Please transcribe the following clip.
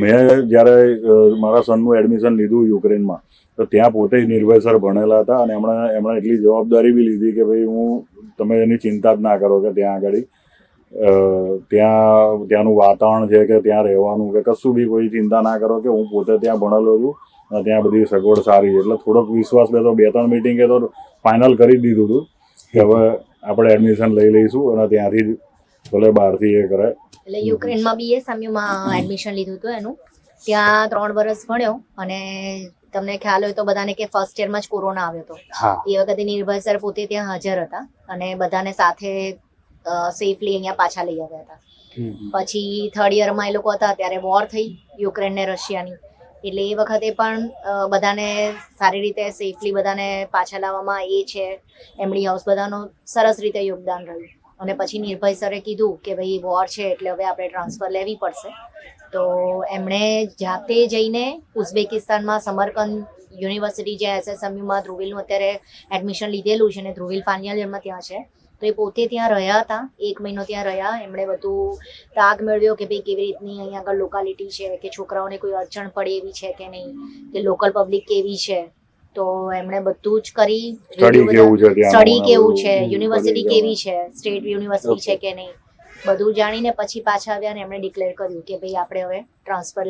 મેં જ્યારે મારા સનનું એડમિશન લીધું યુક્રેનમાં, તો ત્યાં પોતે જ નિર્ભય સર ભણેલા હતા અને એમણે એટલી જવાબદારી બી લીધી કે ભાઈ તમે એની ચિંતા જ ના કરો કે ત્યાં આગળ ત્યાંનું વાતાવરણ છે કે ત્યાં રહેવાનું કે કશું બી કોઈ ચિંતા ના કરો કે હું પોતે ત્યાં ભણેલો છું અને ત્યાં બધી સગવડ સારી છે. એટલે થોડોક વિશ્વાસ બેસો, 2-3 મિટિંગે તો ફાઇનલ કરી દીધું હતું કે હવે આપણે એડમિશન લઈ લઈશું અને ત્યાંથી જ ભલે બહારથી એ કરે. એટલે યુક્રેનમાં BSMUમાં એડમિશન લીધું હતું એનું. ત્યાં 3 વર્ષ ભણ્યો અને તમને ખ્યાલ હોય તો બધાને કે ફર્સ્ટ યરમાં જ કોરોના આવ્યો હતો. એ વખતે નિર્ભય સર પોતે ત્યાં હાજર હતા અને બધાને સાથે સેફલી અહીંયા પાછા લઈ આવ્યા હતા. પછી 3rd યરમાં એ લોકો હતા ત્યારે વોર થઈ યુક્રેન ને રશિયાની. એટલે એ વખતે પણ બધાને સારી રીતે સેફલી બધાને પાછા લાવવામાં એ છે એમડી હાઉસ બધાનો સરસ રીતે યોગદાન રહ્યું. અને પછી નિર્ભય સરે કીધું કે ભાઈ વોર છે એટલે હવે આપણે ટ્રાન્સફર લેવી પડશે. તો એમણે જાતે જઈને ઉઝબેકિસ્તાનમાં સમરકંદ યુનિવર્સિટી જે SSMUમાં ધ્રુવીલનું અત્યારે એડમિશન લીધેલું છે અને ધ્રુવીલ ફાઇનલ યરમાં ત્યાં છે, તો એ પોતે ત્યાં રહ્યા હતા. 1 મહિનો ત્યાં રહ્યા. એમણે બધું તાગ મેળવ્યો કે ભાઈ કેવી રીતની અહીંયા આગળ લોકાલિટી છે, કે છોકરાઓને કોઈ અડચણ પડે એવી છે કે નહીં, કે લોકલ પબ્લિક કેવી છે. તો એમણે બધું જ કરી, સ્ટડી કેવું છે, યુનિવર્સિટી કેવી છે, સ્ટેટ યુનિવર્સિટી છે કે નહીં, બધું જાણીને પછી પાછા આવ્યા અને એમણે ડિક્લેર કર્યું કે ભાઈ આપણે હવે ટ્રાન્સફર